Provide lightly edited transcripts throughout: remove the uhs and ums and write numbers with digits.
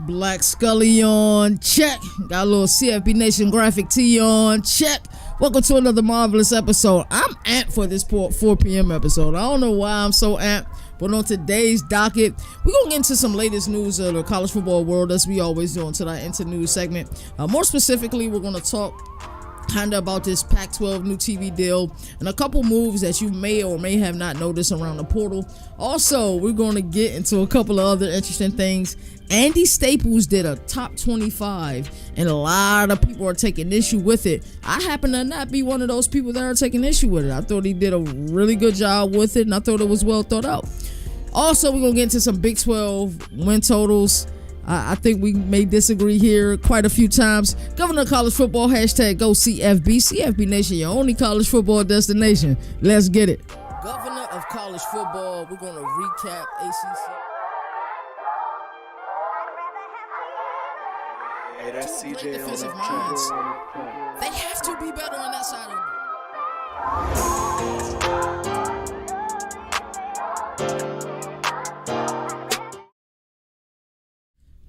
Black Scully on check. Got a little CFB Nation graphic tee on check. Welcome to another marvelous episode. I'm amped for this 4 p.m. episode. I don't know why I'm so amped, but on today's docket, we're going to get into some latest news of the college football world as we always do until I enter news segment. More specifically, we're going to talk kind of about this Pac-12 new TV deal and a couple moves that you may or may have not noticed around the portal. Also, we're going to get into a couple of other interesting things. Andy Staples did a top 25 and a lot of people are taking issue with it. I happen to not be one of those people that are taking issue with it. I thought he did a really good job with it and I thought it was well thought out. Also, we're going to get into some Big 12 win totals. I think we may disagree here quite a few times. Governor of College Football, hashtag go CFB. CFB Nation, your only college football destination. Let's get it. Governor of College Football, we're going to recap ACC. Hey, that's Two great CJ defensive on minds. that. They have to be better on that side of the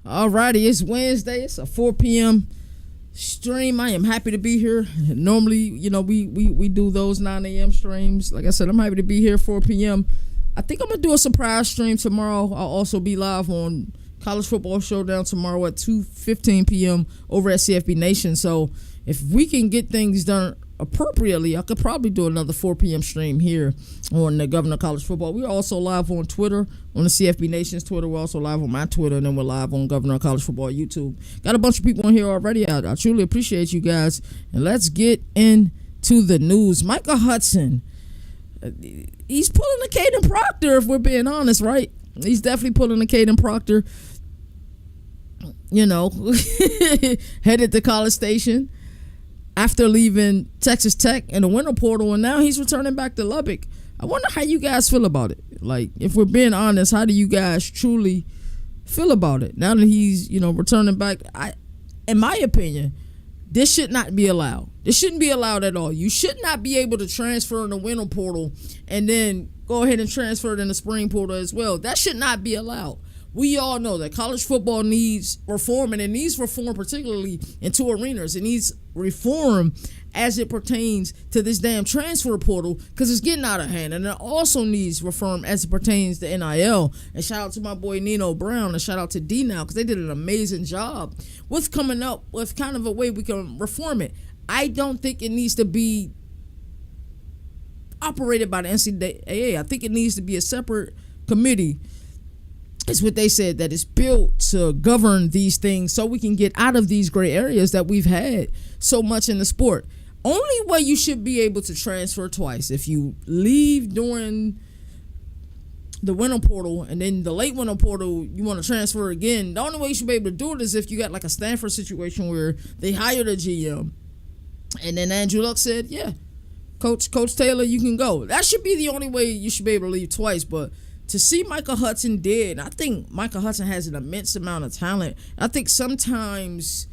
Alrighty, it's Wednesday. It's a 4 p.m. stream. I am happy to be here. Normally, you know, we do those 9 a.m. streams. Like I said, I'm happy to be here 4 p.m. I think I'm going to do a surprise stream tomorrow. I'll also be live on College Football Showdown tomorrow at 2:15 p.m. over at CFB Nation. So if we can get things done appropriately, I could probably do another 4 p.m. stream here on the Governor of College Football. We're also live on Twitter, on the CFB Nation's Twitter. We're also live on my Twitter, and then we're live on Governor of College Football YouTube. Got a bunch of people on here already. I truly appreciate you guys. And let's get into the news. Micah Hudson, he's pulling a Caden Proctor, if we're being honest, right? He's definitely pulling a Caden Proctor. You know, headed to College Station after leaving Texas Tech in the winter portal, and now he's returning back to Lubbock. I wonder how you guys feel about it. Like, if we're being honest, how do you guys truly feel about it now that he's, you know, returning back? In my opinion, this should not be allowed. This shouldn't be allowed at all. You should not be able to transfer in the winter portal and then go ahead and transfer it in the spring portal as well. That should not be allowed. We all know that college football needs reform, and it needs reform particularly in two arenas. It needs reform as it pertains to this damn transfer portal because it's getting out of hand, and it also needs reform as it pertains to NIL. And shout out to my boy Nino Brown, and shout out to D Now because they did an amazing job with coming up with kind of a way we can reform it. I don't think it needs to be operated by the NCAA. I think it needs to be a separate committee. It's what they said, that it's built to govern these things so we can get out of these gray areas that we've had so much in the sport. Only way you should be able to transfer twice. If you leave during the winter portal and then the late winter portal, you want to transfer again. The only way you should be able to do it is if you got like a Stanford situation where they hired a GM and then Andrew Luck said, yeah, Coach Taylor, you can go. That should be the only way you should be able to leave twice. But to see Micah Hudson did, I think Micah Hudson has an immense amount of talent. I think sometimes,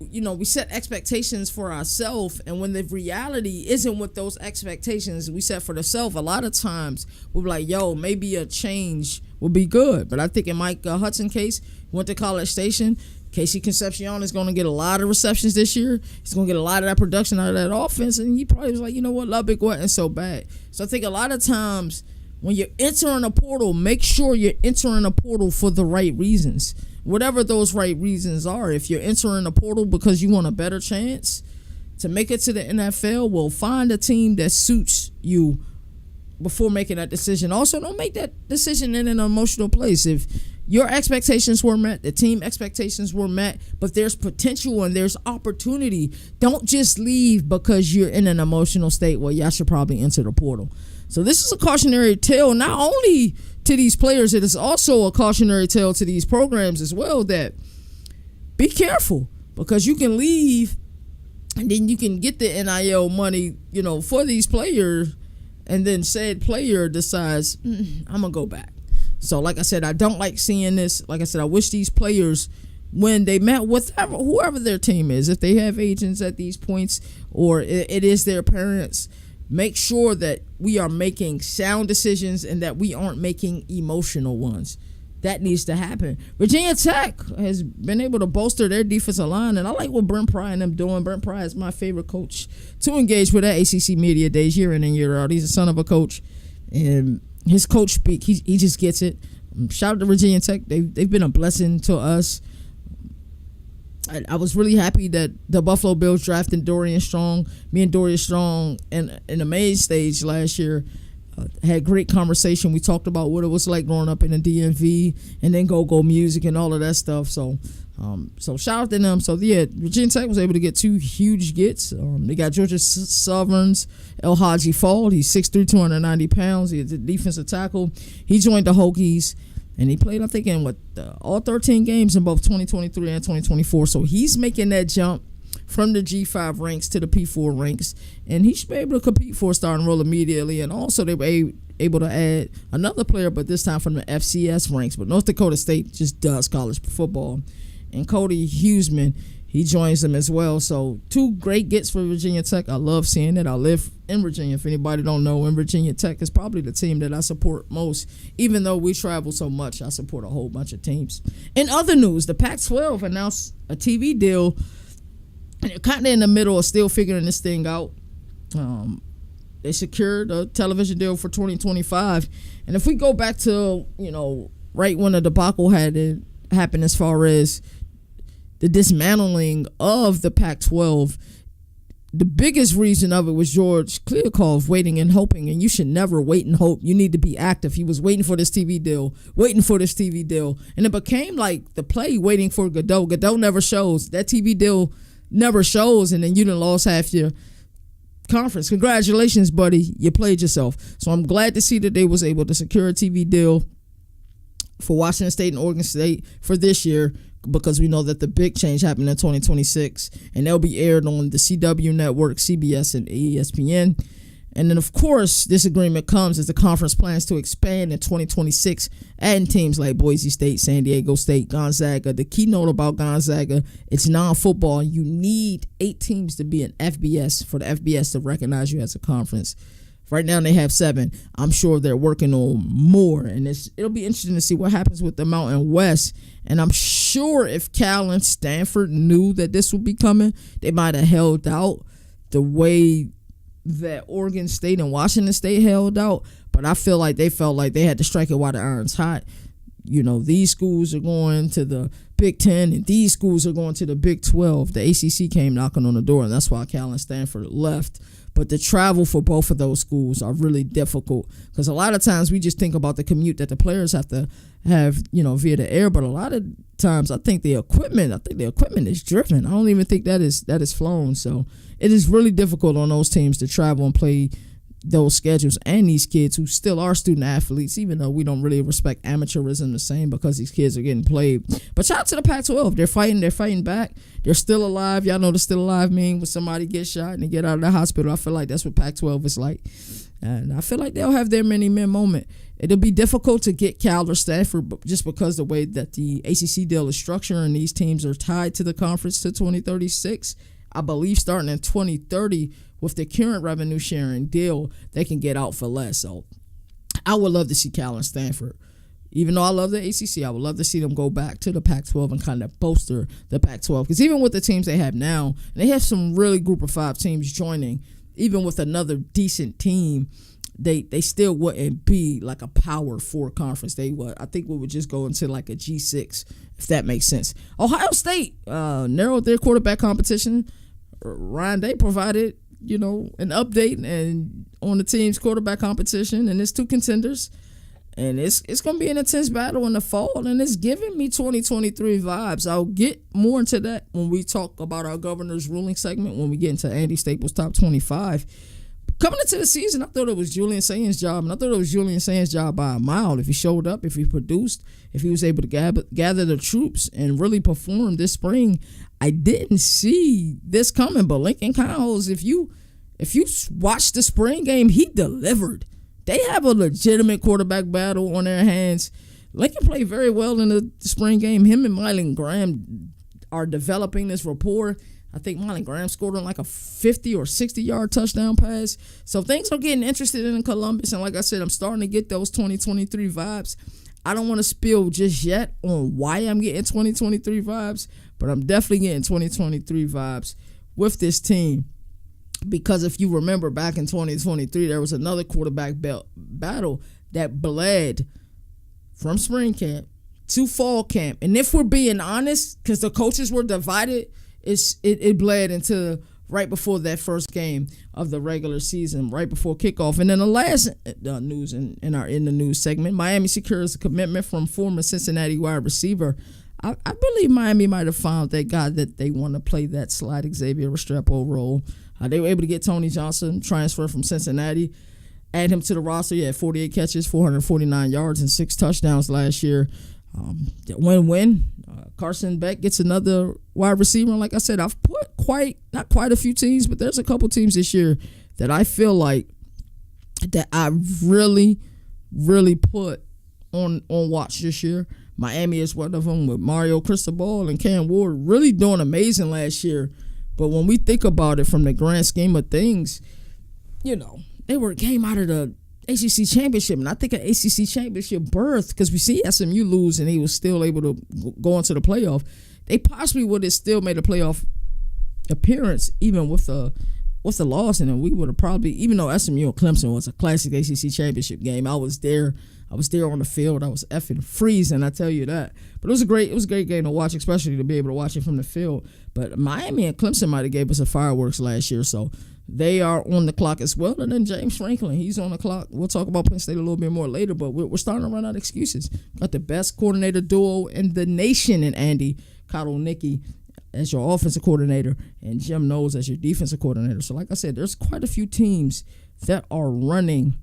you know, we set expectations for ourselves, and when the reality isn't what those expectations we set for ourselves, a lot of times we're like, yo, maybe a change will be good. But I think in Micah Hudson's case, went to College Station. Casey Concepcion is going to get a lot of receptions this year. He's going to get a lot of that production out of that offense, and he probably was like, you know what, Lubbock wasn't so bad. So I think a lot of times when you're entering a portal, make sure you're entering a portal for the right reasons. Whatever those right reasons are. If you're entering a portal because you want a better chance to make it to the NFL, well, find a team that suits you before making that decision. Also, don't make that decision in an emotional place. If your expectations were met, the team expectations were met, but there's potential and there's opportunity, don't just leave because you're in an emotional state. Well, y'all should probably enter the portal. So this is a cautionary tale not only to these players, it is also a cautionary tale to these programs as well, that be careful because you can leave and then you can get the NIL money, you know, for these players, and then said player decides, I'm going to go back. So like I said, I don't like seeing this. Like I said, I wish these players, when they met with whoever their team is, if they have agents at these points or it is their parents, make sure that we are making sound decisions and that we aren't making emotional ones. That needs to happen. Virginia Tech has been able to bolster their defensive line, and I like what Brent Pry and them doing. Brent Pry is my favorite coach to engage with at ACC Media Days year in and year out. He's a son of a coach, and his coach speak. He just gets it. Shout out to Virginia Tech. They've been a blessing to us. I was really happy that the Buffalo Bills drafted Dorian Strong. Me and Dorian Strong in the main stage last year had great conversation. We talked about what it was like growing up in the DMV and then go music and all of that stuff. So shout out to them. So yeah, Virginia Tech was able to get 2 huge gets. They got Georgia Southern's El Haji Fall. He's 6'3", 290 pounds. He's a defensive tackle. He joined the Hokies. And he played, I think, in all 13 games in both 2023 and 2024. So he's making that jump from the G5 ranks to the P4 ranks. And he should be able to compete for a starting role immediately. And also they were able to add another player, but this time from the FCS ranks. But North Dakota State just does college football. And Cody Huseman, he joins them as well. So 2 great gets for Virginia Tech. I love seeing it. I live in Virginia. If anybody don't know, in Virginia Tech is probably the team that I support most. Even though we travel so much, I support a whole bunch of teams. In other news, the Pac-12 announced a TV deal. And they're kind of in the middle of still figuring this thing out. They secured a television deal for 2025. And if we go back to, right when the debacle had happened as far as the dismantling of the Pac-12, the biggest reason of it was George Kliavkoff waiting and hoping, and you should never wait and hope. You need to be active. He was waiting for this TV deal, and it became like the play waiting for Godot. Godot never shows. That TV deal never shows, and then you done lost half your conference. Congratulations, buddy. You played yourself. So I'm glad to see that they was able to secure a TV deal for Washington State and Oregon State for this year, because we know that the big change happened in 2026, and they'll be aired on the CW network, CBS, and ESPN. And then, of course, this agreement comes as the conference plans to expand in 2026, adding teams like Boise State, San Diego State, Gonzaga. The keynote about Gonzaga, it's non-football. You need 8 teams to be an FBS for the FBS to recognize you as a conference. Right now they have 7. I'm sure they're working on more, and it'll be interesting to see what happens with the Mountain West. And I'm sure if Cal and Stanford knew that this would be coming, they might have held out the way that Oregon State and Washington State held out. But I feel like they felt like they had to strike it while the iron's hot. These schools are going to the Big Ten, and these schools are going to the Big 12. The ACC came knocking on the door, and that's why Cal and Stanford left. But the travel for both of those schools are really difficult, because a lot of times we just think about the commute that the players have to have, via the air. But a lot of times I think the equipment is driven. I don't even think that is flown. So it is really difficult on those teams to travel and play those schedules, and these kids who still are student athletes, even though we don't really respect amateurism the same, because these kids are getting played. But shout out to the Pac-12. They're fighting back. They're still alive. Y'all know the still alive mean when somebody gets shot and they get out of the hospital. I feel like that's what Pac-12 is like. And I feel like they'll have their many men moment. It'll be difficult to get Cal or Stanford just because the way that the ACC deal is structured, and these teams are tied to the conference to 2036. I believe starting in 2030, with the current revenue sharing deal, they can get out for less. So I would love to see Cal and Stanford. Even though I love the ACC, I would love to see them go back to the Pac-12 and kind of bolster the Pac-12. Because even with the teams they have now, and they have some really group of 5 teams joining, even with another decent team, they still wouldn't be like a Power 4 conference. I think we would just go into like a G6, if that makes sense. Ohio State narrowed their quarterback competition. Ryan Day provided an update and on the team's quarterback competition, and it's 2 contenders, and it's going to be an intense battle in the fall, and it's giving me 2023 vibes. I'll get more into that when we talk about our governor's ruling segment, when we get into Andy Staples' top 25. Coming into the season, I thought it was Julian Saint's job, and I thought it was Julian Saint's job by a mile. If he showed up, if he produced, if he was able to gather the troops and really perform this spring, I didn't see this coming. But Lincoln Kyles, if you watch the spring game, he delivered. They have a legitimate quarterback battle on their hands. Lincoln played very well in the spring game. Him and Mylan Graham are developing this rapport. I think Marlon Graham scored on like a 50 or 60-yard touchdown pass. So things are getting interested in Columbus. And like I said, I'm starting to get those 2023 vibes. I don't want to spill just yet on why I'm getting 2023 vibes, but I'm definitely getting 2023 vibes with this team. Because if you remember back in 2023, there was another quarterback battle that bled from spring camp to fall camp. And if we're being honest, because the coaches were divided, it bled into right before that first game of the regular season, right before kickoff. And then the last news in the news segment, Miami secures a commitment from former Cincinnati wide receiver. I believe Miami might have found that guy that they want to play that slide Xavier Restrepo role. They were able to get Tony Johnson, transfer from Cincinnati, add him to the roster. He had 48 catches, 449 yards, and 6 touchdowns last year. Win-win. Carson Beck gets another wide receiver. And like I said, I've put not quite a few teams, but there's a couple teams this year that I feel like that I really, really put on watch this year. Miami is one of them with Mario Cristobal and Cam Ward really doing amazing last year. But when we think about it from the grand scheme of things, they were a game out of the ACC championship, and I think an ACC championship berth, because we see SMU lose and he was still able to go into the playoff. They possibly would have still made a playoff appearance even with the loss, and then we would have probably, even though SMU and Clemson was a classic ACC championship game, I was there on the field. I was effing freezing, I tell you that. But it was a great game to watch, especially to be able to watch it from the field. But Miami and Clemson might have gave us a fireworks last year, so they are on the clock as well. And then James Franklin, he's on the clock. We'll talk about Penn State a little bit more later, but we're starting to run out of excuses. Got the best coordinator duo in the nation in Andy Kotelnicki as your offensive coordinator and Jim Knowles as your defensive coordinator. So like I said, there's quite a few teams that are running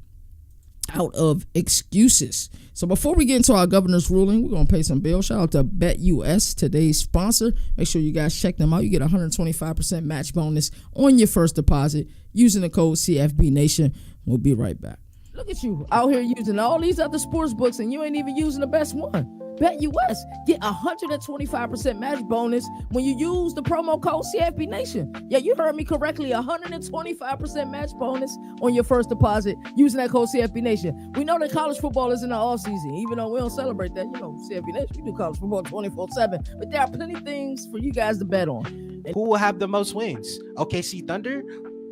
out of excuses. So before we get into our governor's ruling, we're going to pay some bills. Shout out to BetUS, today's sponsor. Make sure you guys check them out. You get 125% match bonus on your first deposit using the code CFBNation. We'll be right back. Look at you out here using all these other sports books and you ain't even using the best one. BetUS, get 125% match bonus when you use the promo code CFBNation. Yeah, you heard me correctly, 125% match bonus on your first deposit using that code CFBNation. We know that college football is in the offseason, even though we don't celebrate that. CFBNation, we do college football 24/7, but there are plenty of things for you guys to bet on. Who will have the most wins, OKC Thunder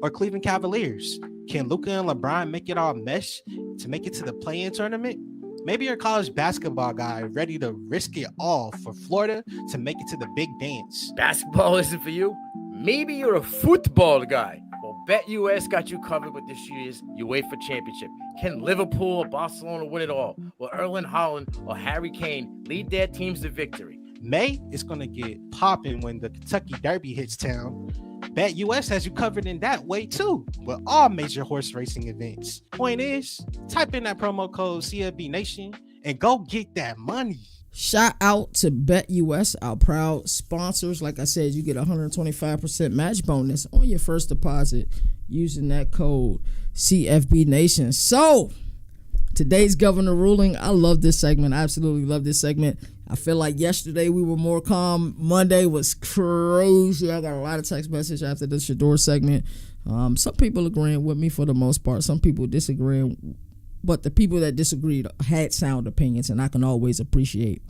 or Cleveland Cavaliers? Can Luka and LeBron make it all mesh to make it to the play-in tournament? Maybe you're a college basketball guy ready to risk it all for Florida to make it to the big dance. Basketball isn't for you? Maybe you're a football guy. Well, BetUS got you covered with this year's UEFA Championship. Can Liverpool or Barcelona win it all? Will Erling Haaland or Harry Kane lead their teams to victory? May is going to get popping when the Kentucky Derby hits town. BetUS has you covered in that way too, with all major horse racing events. Point is, type in that promo code CFBNation and go get that money. Shout out to BetUS, our proud sponsors. Like I said, you get 125% match bonus on your first deposit using that code CFBNation. So, today's governor ruling, I love this segment. I absolutely love this segment. I feel like yesterday we were more calm. Monday was crazy. I got a lot of text messages after the Shador segment. Some people agreeing with me for the most part. Some people disagreeing. But the people that disagreed had sound opinions, and I can always appreciate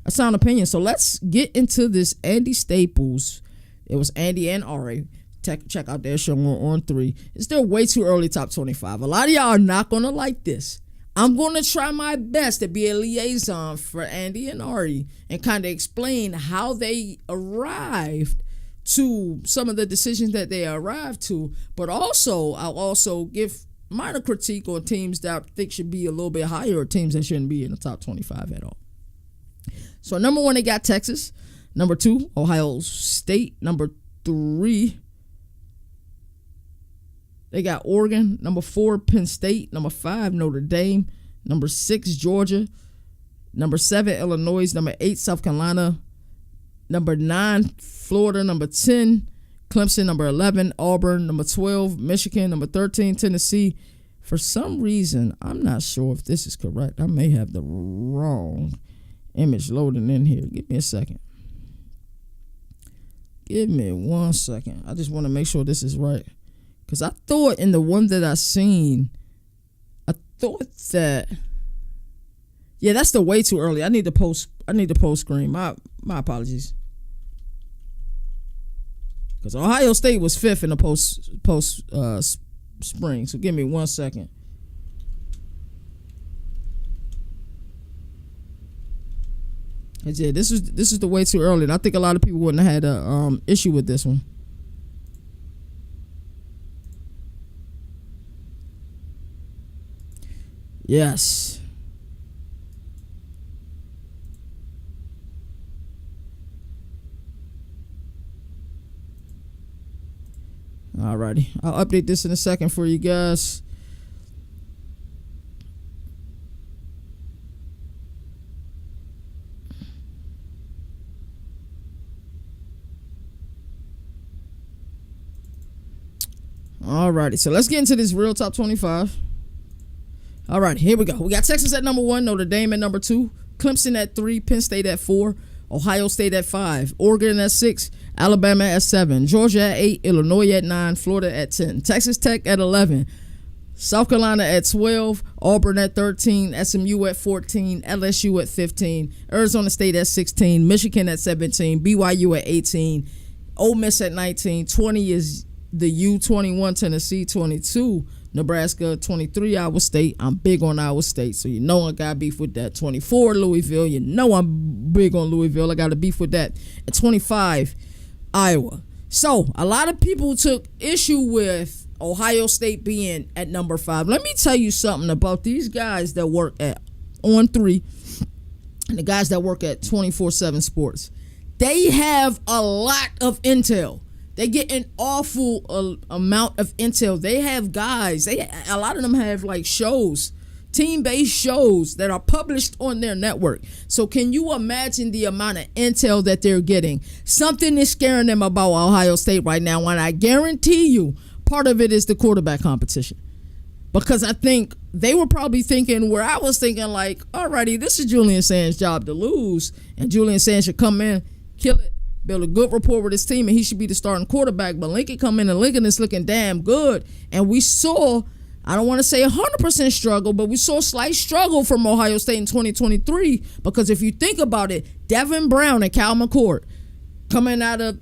a sound opinion. So let's get into this Andy Staples. It was Andy and Ari. Check out their show on 3. It's still way too early top 25. A lot of y'all are not going to like this. I'm going to try my best to be a liaison for Andy and Ari and kind of explain how they arrived to some of the decisions that they arrived to. But also, I'll also give minor critique on teams that I think should be a little bit higher or teams that shouldn't be in the top 25 at all. So, number 1, they got Texas. Number 2, Ohio State. Number 3, they got Oregon. Number 4, Penn State. Number 5, Notre Dame. Number 6, Georgia. Number 7, Illinois. Number 8, South Carolina. Number 9, Florida. Number 10, Clemson. Number 11, Auburn. Number 12, Michigan. Number 13, Tennessee. For some reason, I'm not sure if this is correct. I may have the wrong image loading in here. Give me a second. Give me 1 second. I just want to make sure this is right. Because I thought in the one that I seen, I thought that, yeah, that's the way too early. I need to post screen. My apologies. Because Ohio State was 5th in the post spring. So give me 1 second. Yeah, this is the way too early, and I think a lot of people wouldn't have had a issue with this one. Yes. Alrighty, I'll update this in a second for you guys. Alrighty, so let's get into this real top 25. Alright, here we go. We got Texas at number 1, Notre Dame at number 2, Clemson at 3, Penn State at 4, Ohio State at 5, Oregon at 6, Alabama at 7, Georgia at 8, Illinois at 9, Florida at 10, Texas Tech at 11, South Carolina at 12, Auburn at 13, SMU at 14, LSU at 15, Arizona State at 16, Michigan at 17, BYU at 18, Ole Miss at 19, 20 is the U21, Tennessee 22, Nebraska 23, Iowa State. I'm big on Iowa State, so you know I got beef with that. 24, Louisville. You know I'm big on Louisville. I got a beef with that. At 25, Iowa. So a lot of people took issue with Ohio State being at number 5. Let me tell you something about these guys that work at On3 and the guys that work at 24/7 Sports. They have a lot of intel. They get an awful amount of intel. They have guys. A lot of them have like shows, team-based shows that are published on their network. So can you imagine the amount of intel that they're getting? Something is scaring them about Ohio State right now, and I guarantee you part of it is the quarterback competition. Because I think they were probably thinking where I was thinking, like, alrighty, this is Julian Sands' job to lose, and Julian Sands should come in, kill it, build a good rapport with his team, and he should be the starting quarterback. But Lincoln come in, and Lincoln is looking damn good. And we saw, I don't want to say 100% struggle, but we saw a slight struggle from Ohio State in 2023. Because if you think about it, Devin Brown and Cal McCord coming out of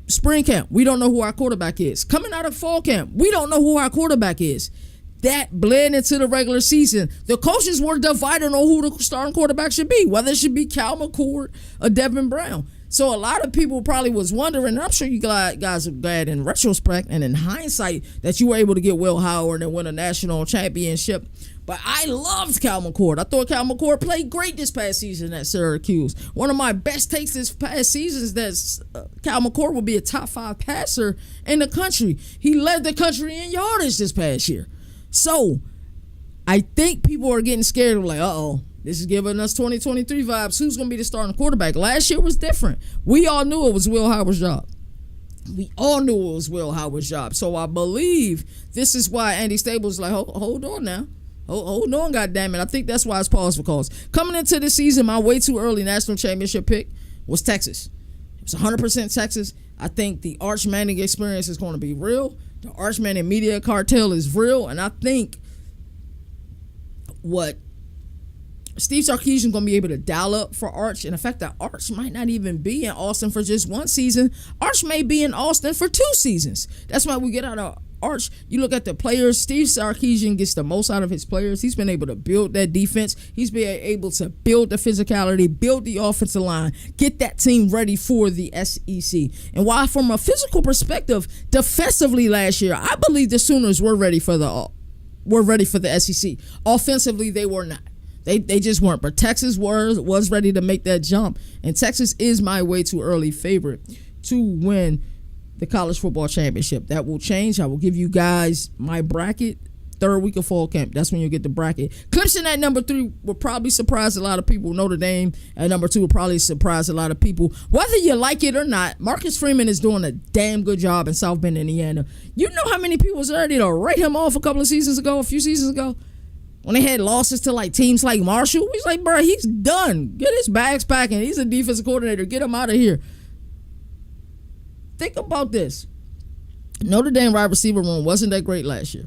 spring camp, we don't know who our quarterback is. Coming out of fall camp, we don't know who our quarterback is. That bled into the regular season. The coaches were divided on who the starting quarterback should be, whether it should be Cal McCord or Devin Brown. So a lot of people probably was wondering, and I'm sure you guys are glad in retrospect and in hindsight that you were able to get Will Howard and win a national championship. But I loved Cal McCord. I thought Cal McCord played great this past season at Syracuse. One of my best takes this past season is that Cal McCord will be a top 5 passer in the country. He led the country in yardage this past year. So I think people are getting scared of like, uh-oh, this is giving us 2023 vibes. Who's going to be the starting quarterback? Last year was different. We all knew it was Will Howard's job. So I believe this is why Andy Staples is like, hold on now. Hold on, goddammit. I think that's why it's paused for cause. Coming into the season, my way too early national championship pick was Texas. It was 100% Texas. I think the Arch Manning experience is going to be real. The Arch Manning media cartel is real. And I think what Steve Sarkisian is going to be able to dial up for Arch, and the fact that Arch might not even be in Austin for just one season. Arch may be in Austin for 2 seasons. That's why we get out of Arch. You look at the players. Steve Sarkisian gets the most out of his players. He's been able to build that defense. He's been able to build the physicality, build the offensive line, get that team ready for the SEC. And while from a physical perspective, defensively last year, I believe the Sooners were ready for the SEC. Offensively, they were not. They just weren't. But Texas was ready to make that jump. And Texas is my way too early favorite to win the college football championship. That will change. I will give you guys my bracket 3rd week of fall camp. That's when you'll get the bracket. Clemson at number 3 will probably surprise a lot of people. Notre Dame at number 2 will probably surprise a lot of people. Whether you like it or not, Marcus Freeman is doing a damn good job in South Bend, Indiana. You know how many people was ready to write him off a few seasons ago? When they had losses to like teams like Marshall, he's like, bro, he's done. Get his bags packing. He's a defensive coordinator. Get him out of here. think about this. Notre Dame wide receiver room wasn't that great last year.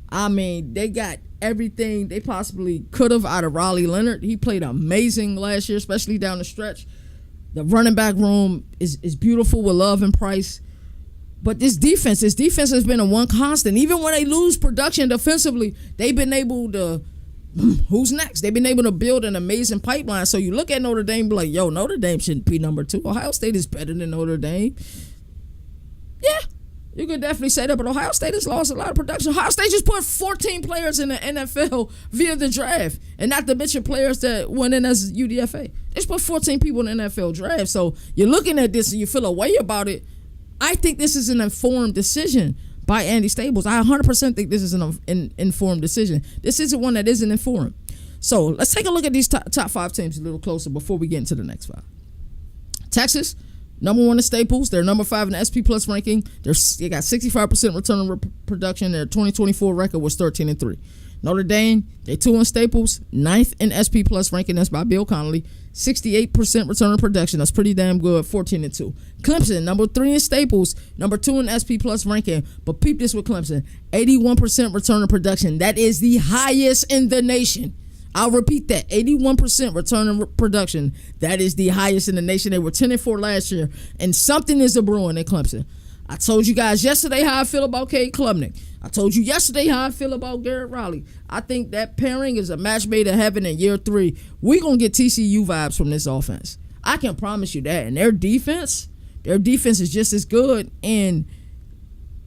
I mean, they got everything they possibly could have out of Riley Leonard. He played amazing last year, especially down the stretch. The running back room is beautiful with Love and Price. But this defense has been a one constant. Even when they lose production defensively, they've been able to, who's next? They've been able to build an amazing pipeline. So you look at Notre Dame and be like, yo, Notre Dame shouldn't be number 2. Ohio State is better than Notre Dame. Yeah, you could definitely say that, but Ohio State has lost a lot of production. Ohio State just put 14 players in the NFL via the draft, and not to mention players that went in as UDFA. They just put 14 people in the NFL draft. So you're looking at this and you feel a way about it. I think this is an informed decision by Andy Staples. I 100% think this is an informed decision. This isn't one that isn't informed. So let's take a look at these top 5 teams a little closer before we get into the next 5. Texas, number 1 in Staples. They're number 5 in the SP Plus ranking. They got 65% return on production. Their 2024 record was 13-3. Notre Dame, they're 2 in Staples, 9th in SP Plus ranking. That's by Bill Connolly. 68% return on production. That's pretty damn good. 14-2. Clemson, number 3 in Staples, number 2 in SP Plus ranking. But peep this with Clemson, 81% return on production. That is the highest in the nation. I'll repeat that. 81% return on production. That is the highest in the nation. They were 10-4 last year, and something is a brewing at Clemson. I told you guys yesterday how I feel about Cade Klubnik. I told you yesterday how I feel about Garrett Riley. I think that pairing is a match made in heaven in year 3. We're going to get TCU vibes from this offense. I can promise you that. And their defense is just as good. And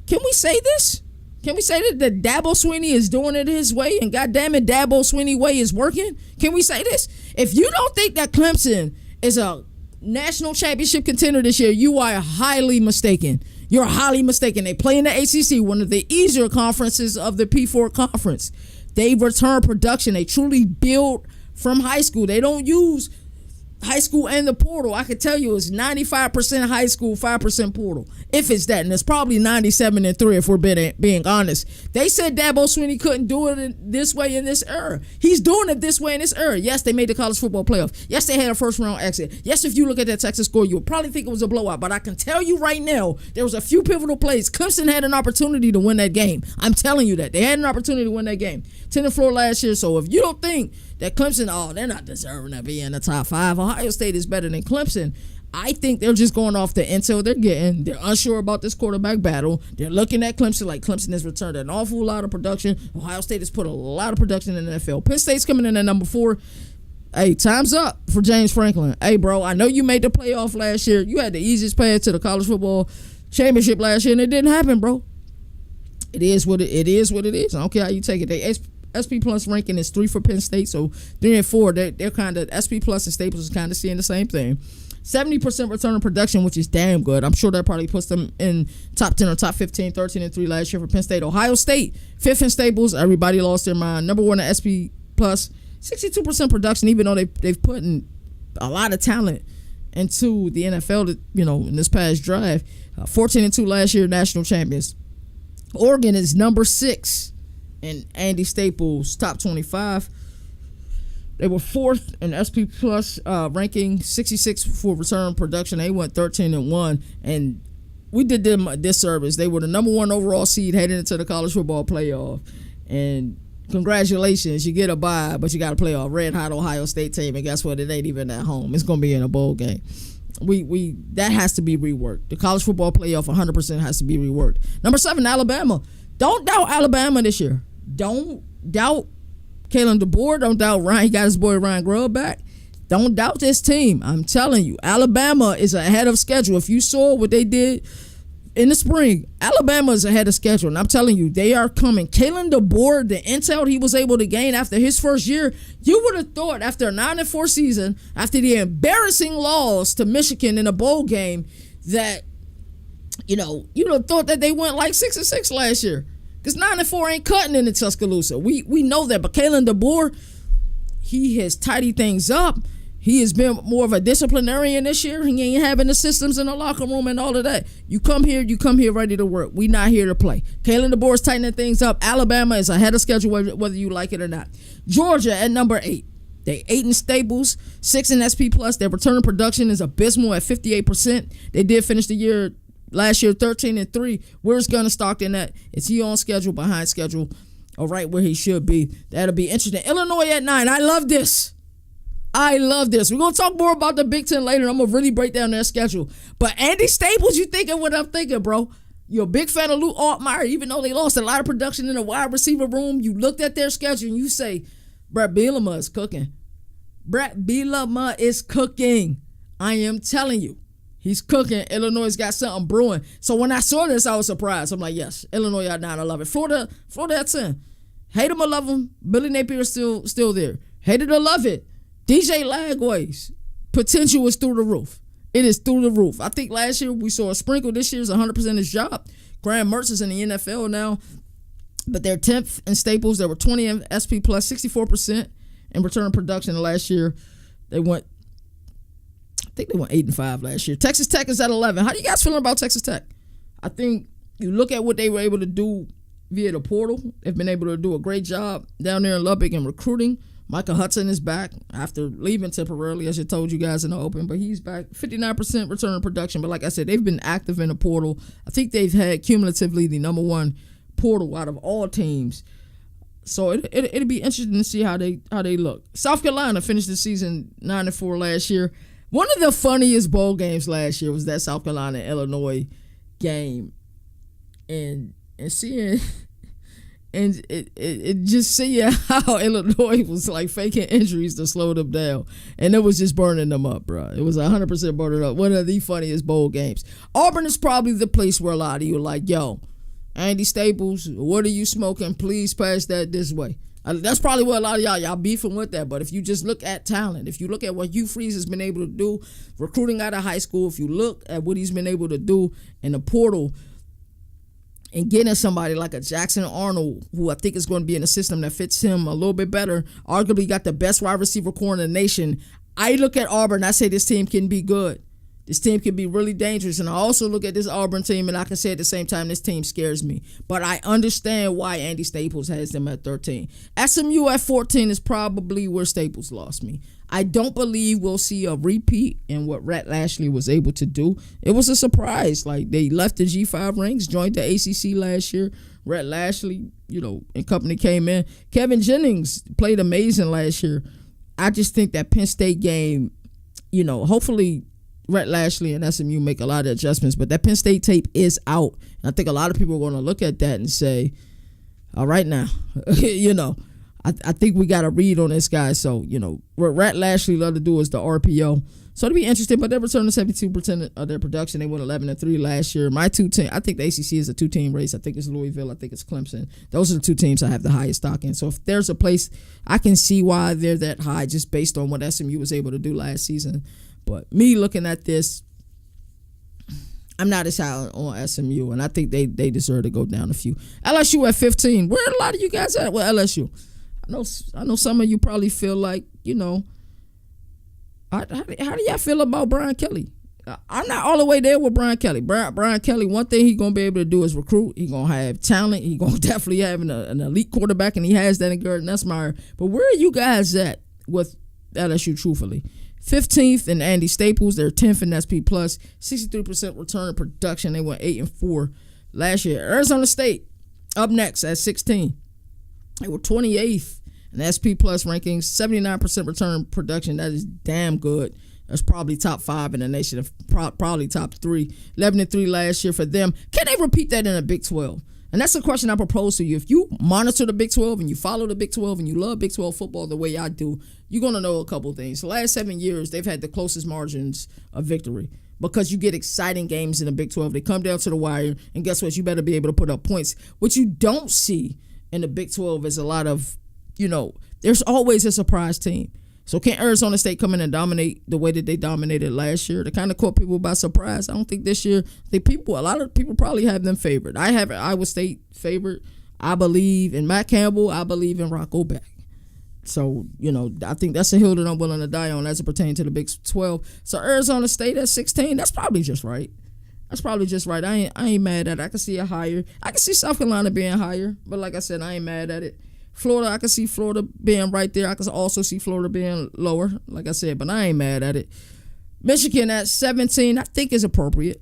can we say this? Can we say that Dabo Swinney is doing it his way, and goddamn it, Dabo Swinney way is working? Can we say this? If you don't think that Clemson is a national championship contender this year, you are highly mistaken. You're highly mistaken. They play in the ACC, one of the easier conferences of the P4 conference. They return production. They truly build from high school. They don't use high school and the portal. I can tell you it's 95% high school, 5% portal. If it's that, and it's probably 97-3 if we're being honest. They said Dabo Swinney couldn't do it this way in this era. He's doing it this way in this era. Yes, they made the college football playoff. Yes, they had a first-round exit. Yes, if you look at that Texas score, you would probably think it was a blowout. But I can tell you right now, there was a few pivotal plays. Clemson had an opportunity to win that game. I'm telling you that. They had an opportunity to win that game. 10-4 last year. So if you don't think that Clemson, they're not deserving to be in the top 5. Ohio State is better than Clemson. I think they're just going off the intel they're getting. They're unsure about this quarterback battle. They're looking at Clemson like Clemson has returned an awful lot of production. Ohio State has put a lot of production in the NFL. Penn State's coming in at number 4. Hey, time's up for James Franklin. Hey, bro, I know you made the playoff last year. You had the easiest path to the college football championship last year, and it didn't happen, bro. It is what it is. I don't care how you take it. They SP Plus ranking is 3 for Penn State, so 3 and 4. They're kind of SP Plus and Staples is kind of seeing the same thing. 70% return on production, which is damn good. I'm sure that probably puts them in top 10 or top 15, 13-3 last year for Penn State. Ohio State, 5th in Staples. Everybody lost their mind. Number 1 in SP Plus, 62% production, even though they've put in a lot of talent into the NFL, in this past drive. 14-2 last year, national champions. Oregon is number 6 in Andy Staples' top 25. They were 4th in SP Plus ranking, 66 for return production. They went 13-1, and we did them a disservice. They were the number 1 overall seed heading into the college football playoff. And congratulations, you get a bye, but you got to play a red-hot Ohio State team, and guess what? It ain't even at home. It's going to be in a bowl game. That has to be reworked. The college football playoff 100% has to be reworked. Number 7, Alabama. Don't doubt Alabama this year. Don't doubt Kalen DeBoer. Don't doubt Ryan. He got his boy Ryan Grubb back. Don't doubt this team. I'm telling you, Alabama is ahead of schedule. If you saw what they did in the spring, Alabama is ahead of schedule. And I'm telling you, they are coming. Kalen DeBoer, the intel he was able to gain after his first year, you would have thought after a 9-4 season, after the embarrassing loss to Michigan in a bowl game, that, you'd have thought that they went like 6-6 last year. Because 9-4 ain't cutting in the Tuscaloosa. We know that. But Kalen DeBoer, he has tidied things up. He has been more of a disciplinarian this year. He ain't having the systems in the locker room and all of that. You come here ready to work. We not here to play. Kalen DeBoer is tightening things up. Alabama is ahead of schedule whether you like it or not. Georgia at number 8. They 8 in Staples, 6 in SP Plus. Their return on production is abysmal at 58%. They did finish the year last year 13-3. Where's Gunnar Stockton at? Is he on schedule, behind schedule, or right where he should be? That'll be interesting. Illinois at 9. I love this. We're going to talk more about the Big Ten later. I'm going to really break down their schedule. But Andy Staples, you thinking what I'm thinking, bro. You're a big fan of Luke Altmaier, even though they lost a lot of production in the wide receiver room. You looked at their schedule and you say, Brett Bielema is cooking. I am telling you. He's cooking. Illinois got something brewing. So when I saw this, I was surprised. I'm like, yes, Illinois at 9. I love it. Florida at 10. Hate him or love him, Billy Napier's still there. Hate it or love it, DJ Lagway's potential is through the roof. It is through the roof. I think last year we saw a sprinkle. This year's 100% his job. Graham Mertz is in the NFL now, but they're 10th in Staples. They were 20 in SP Plus, 64% in return on production. Last year, I think they went 8-5 last year. Texas Tech is at 11. How do you guys feeling about Texas Tech? I think you look at what they were able to do via the portal. They've been able to do a great job down there in Lubbock in recruiting. Michael Hudson is back after leaving temporarily, as I told you guys in the open, but he's back. 59% return on production. But like I said, they've been active in the portal. I think they've had cumulatively the number one portal out of all teams. So it'll be interesting to see how they look. South Carolina finished the season 9-4 last year. One of the funniest bowl games last year was that South Carolina-Illinois game. And seeing... And it just seeing how Illinois was like faking injuries to slow them down. And it was just burning them up, bro. It was 100% burning up. One of the funniest bowl games. Auburn is probably the place where a lot of you are like, yo, Andy Staples, what are you smoking? Please pass that this way. That's probably what a lot of y'all beefing with that. But if you just look at talent, if you look at what Hugh Freeze has been able to do recruiting out of high school, if you look at what he's been able to do in the portal, and getting somebody like a Jackson Arnold, who I think is going to be in a system that fits him a little bit better, arguably got the best wide receiver core in the nation. I look at Auburn and I say this team can be good. This team can be really dangerous. And I also look at this Auburn team and I can say at the same time, this team scares me. But I understand why Andy Staples has them at 13. SMU at 14 is probably where Staples lost me. I don't believe we'll see a repeat in what Rhett Lashley was able to do. It was a surprise. Like, they left the G5 ranks, joined the ACC last year. Rhett Lashley, and company came in. Kevin Jennings played amazing last year. I just think that Penn State game, hopefully Rhett Lashley and SMU make a lot of adjustments, but that Penn State tape is out. And I think a lot of people are going to look at that and say, all right now, I think we got a read on this guy. So, what Rhett Lashley love to do is the RPO. So it'll be interesting, but they're returning 72% of their production. They went 11-3 last year. My two teams, I think the ACC is a two-team race. I think it's Louisville. I think it's Clemson. Those are the two teams I have the highest stock in. So if there's a place, I can see why they're that high just based on what SMU was able to do last season. But me looking at this, I'm not as high on SMU, and I think they deserve to go down a few. LSU at 15. Where are a lot of you guys at with LSU? I know some of you probably feel like, how do y'all feel about Brian Kelly? I'm not all the way there with Brian Kelly. Brian Kelly, one thing he's going to be able to do is recruit. He's going to have talent. He's going to definitely have an elite quarterback, and he has that in Garrett Nussmeier. But where are you guys at with LSU, truthfully? 15th in Andy Staples. They're 10th in SP+. 63% return on production. They went 8-4 last year. Arizona State up next at 16. They were 28th in SP Plus rankings, 79% return production. That is damn good. That's probably top 5 in the nation, probably top 3. 11-3 last year for them. Can they repeat that in the Big 12? And that's the question I propose to you. If you monitor the Big 12 and you follow the Big 12 and you love Big 12 football the way I do, you're going to know a couple things. The last 7 years, they've had the closest margins of victory because you get exciting games in the Big 12. They come down to the wire, and guess what? You better be able to put up points. What you don't see in the Big 12 is a lot of, there's always a surprise team. So can Arizona State come in and dominate the way that they dominated last year? They kind of caught people by surprise. I don't think this year, a lot of people probably have them favored. I have Iowa State favored. I believe in Matt Campbell. I believe in Rocco Beck. So, I think that's a hill that I'm willing to die on as it pertains to the Big 12. So Arizona State at 16, that's probably just right. I ain't mad at it. I can see it higher. I can see South Carolina being higher, but like I said, I ain't mad at it. Florida, I can see Florida being right there. I can also see Florida being lower, like I said, but I ain't mad at it. Michigan at 17, I think is appropriate.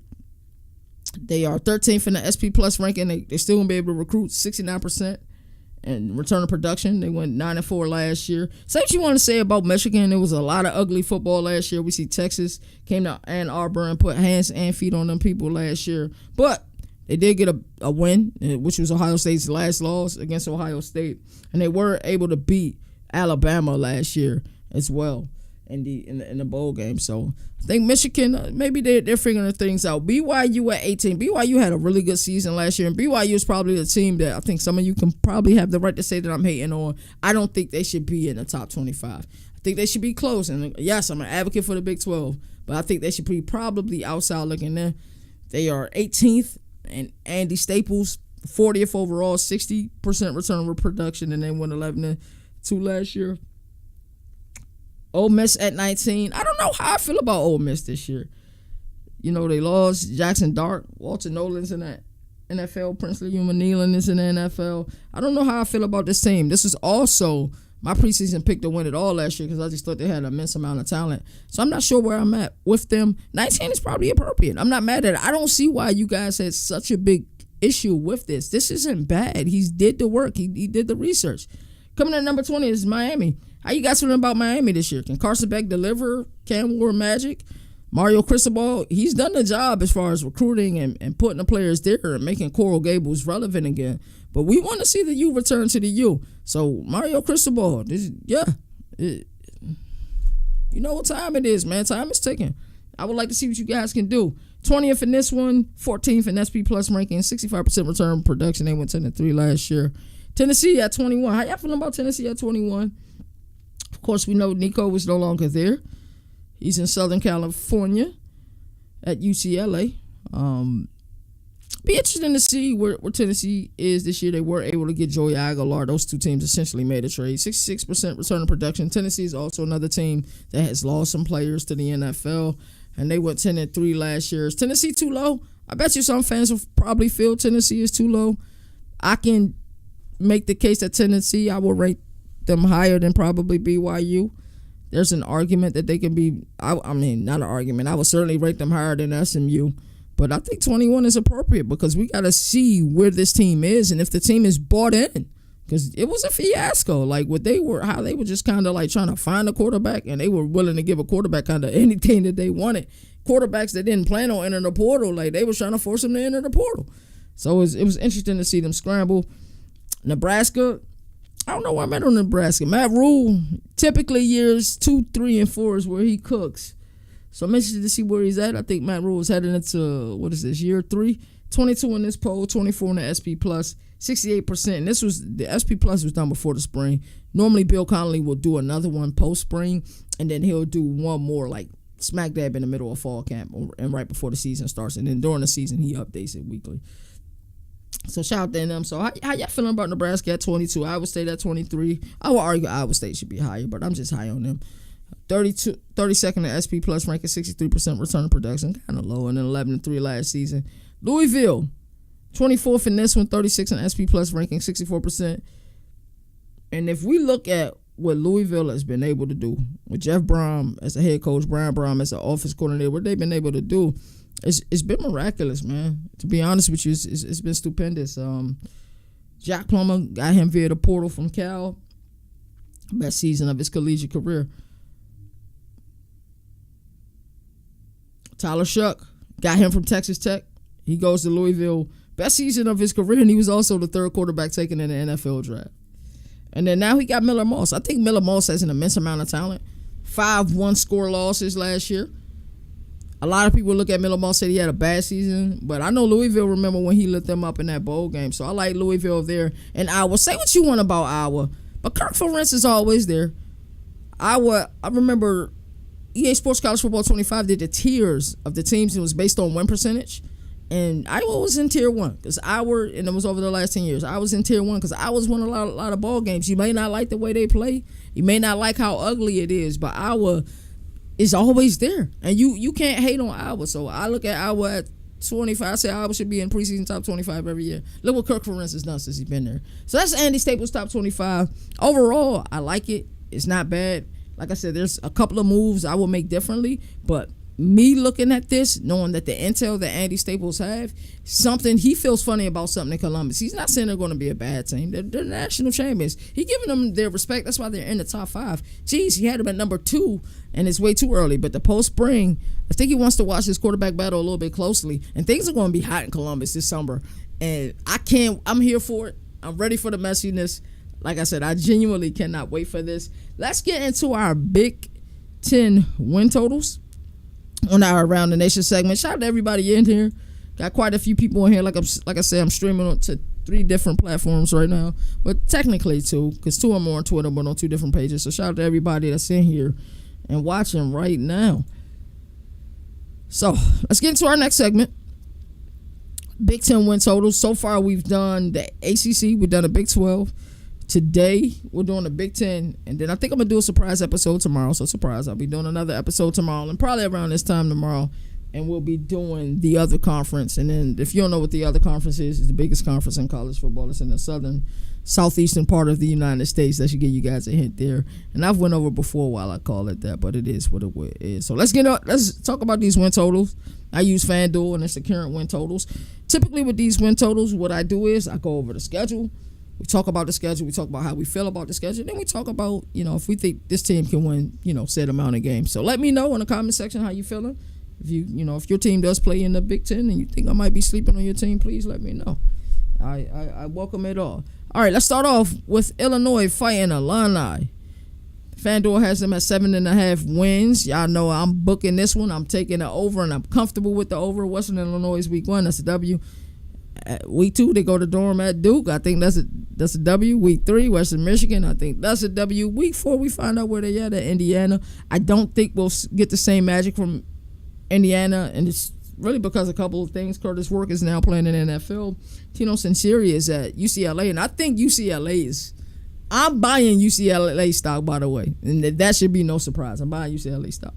They are 13th in the SP Plus ranking. They still going to be able to recruit 69% and return to production. They went 9-4 last year. Say what you want to say about Michigan. There was a lot of ugly football last year. We see Texas came to Ann Arbor and put hands and feet on them people last year. But they did get a win, which was Ohio State's last loss against Ohio State. And they were able to beat Alabama last year as well in the bowl game. So I think Michigan, maybe they're figuring things out. BYU at 18. BYU had a really good season last year, and BYU is probably the team that I think some of you can probably have the right to say that I'm hating on. I don't think they should be in the top 25. I think they should be close. And yes, I'm an advocate for the Big 12, but I think they should be probably outside looking in. They are 18th, and Andy Staples, 40th overall, 60% return on production, and they won 11-2 last year. Ole Miss at 19. I don't know how I feel about Ole Miss this year. You know, they lost Jackson Dart. Walter Nolan's in the NFL. Princely Human Nealon is in the NFL. I don't know how I feel about this team. This is also my preseason pick to win it all last year because I just thought they had an immense amount of talent. So I'm not sure where I'm at with them. 19 is probably appropriate. I'm not mad at it. I don't see why you guys had such a big issue with this. This isn't bad. He did the work. He did the research. Coming in at number 20 is Miami. How you guys feeling about Miami this year? Can Carson Beck deliver? Cam Ward magic? Mario Cristobal, he's done the job as far as recruiting and putting the players there and making Coral Gables relevant again. But we want to see the U return to the U. So Mario Cristobal, you know what time it is, man. Time is ticking. I would like to see what you guys can do. 20th in this one, 14th in SP Plus ranking, 65% return production. They went 10-3 last year. Tennessee at 21. How y'all feeling about Tennessee at 21? Of course, we know Nico was no longer there. He's in Southern California at UCLA. Be interesting to see where Tennessee is this year. They were able to get Joey Aguilar. Those two teams essentially made a trade. 66% return on production. Tennessee is also another team that has lost some players to the NFL, and they went 10-3 last year. Is Tennessee too low? I bet you some fans will probably feel Tennessee is too low. I can make the case that Tennessee, I will rate them higher than probably BYU. There's an argument that they can be, I mean, not an argument. I would certainly rate them higher than SMU. But I think 21 is appropriate because we got to see where this team is and if the team is bought in. Because it was a fiasco. Like how they were just kind of like trying to find a quarterback, and they were willing to give a quarterback kind of anything that they wanted. Quarterbacks that didn't plan on entering the portal, like they were trying to force them to enter the portal. So it was interesting to see them scramble. Nebraska, I don't know where I'm at on Nebraska. Matt Rule, typically years 2, 3, and 4 is where he cooks. So I'm interested to see where he's at. I think Matt Rule is heading into, year 3? 22 in this poll, 24 in the SP Plus, 68%. And the SP Plus was done before the spring. Normally Bill Connolly will do another one post-spring, and then he'll do one more like smack dab in the middle of fall camp and right before the season starts. And then during the season, he updates it weekly. So shout out to them. So how y'all feeling about Nebraska at 22? Iowa State at 23. I would argue Iowa State should be higher, but I'm just high on them. 32nd in SP Plus ranking, 63% return on production, kind of low, and then 11-3 last season. Louisville, 24th in this one, 36 in SP Plus ranking, 64%. And if we look at what Louisville has been able to do with Jeff Brom as a head coach, Brian Brom as an offense coordinator, what they've been able to do, it's been miraculous, man. To be honest with you, it's been stupendous. Jack Plummer got him via the portal from Cal. Best season of his collegiate career. Tyler Shuck got him from Texas Tech. He goes to Louisville. Best season of his career, and he was also the third quarterback taken in the NFL draft. And then now he got Miller Moss. I think Miller Moss has an immense amount of talent. 5 one-score losses last year. A lot of people look at Miller Moss, said he had a bad season, but I know Louisville remember when he lit them up in that bowl game. So I like Louisville there. And Iowa, say what you want about Iowa, but Kirk Ferentz is always there. Iowa, I remember EA Sports College Football 25 did the tiers of the teams, and it was based on win percentage. And Iowa was in tier 1 because Iowa, and it was over the last 10 years. I was in tier 1 because Iowa's won a lot of ball games. You may not like the way they play. You may not like how ugly it is, but Iowa is always there. And you can't hate on Iowa. So I look at Iowa at 25. I say Iowa should be in preseason top 25 every year. Look what Kirk Ferentz has done since he's been there. So that's Andy Staples top 25. Overall, I like it. It's not bad. Like I said, there's a couple of moves I will make differently, but me looking at this, knowing that the intel that Andy Staples have, something he feels funny about something in Columbus. He's not saying they're going to be a bad team. They're national champions. He giving them their respect. That's why they're in the top 5. Jeez, he had them at number 2, and it's way too early. But the post-spring, I think he wants to watch his quarterback battle a little bit closely. And things are going to be hot in Columbus this summer. And I'm here for it. I'm ready for the messiness. Like I said, I genuinely cannot wait for this. Let's get into our Big Ten win totals on our Around the Nation segment. Shout out to everybody in here. Got quite a few people in here. Like I said, I'm streaming on to 3 different platforms right now, but technically 2, because 2 are more on Twitter, but on 2 different pages. So shout out to everybody that's in here and watching right now. So let's get into our next segment. Big Ten win totals. So far, we've done the ACC. We've done a Big 12. Today, we're doing a Big Ten, and then I think I'm going to do a surprise episode tomorrow. So, surprise, I'll be doing another episode tomorrow, and probably around this time tomorrow, and we'll be doing the other conference. And then, if you don't know what the other conference is, it's the biggest conference in college football. It's in the southeastern part of the United States. That should give you guys a hint there. And I've went over before while I call it that, but it is what it is. So, let's talk about these win totals. I use FanDuel, and it's the current win totals. Typically, with these win totals, what I do is I go over the schedule. We talk about the schedule. We talk about how we feel about the schedule. Then we talk about, if we think this team can win, said amount of games. So let me know in the comment section how you feeling. If if your team does play in the Big Ten and you think I might be sleeping on your team, please let me know. I welcome it all. All right, let's start off with Illinois fighting Illini. FanDuel has them at 7.5 wins. Y'all know I'm booking this one. I'm taking it over, and I'm comfortable with the over. Western Illinois week 1. That's a W. Week 2, they go to Durham at Duke. I think that's a W. Week 3, Western Michigan. I think that's a W. Week 4, we find out where they at Indiana. I don't think we'll get the same magic from Indiana, and it's really because a couple of things. Curtis Work is now playing in the NFL. Tino Sinceri is at UCLA, and I think UCLA is. I'm buying UCLA stock, by the way, and that should be no surprise. I'm buying UCLA stock.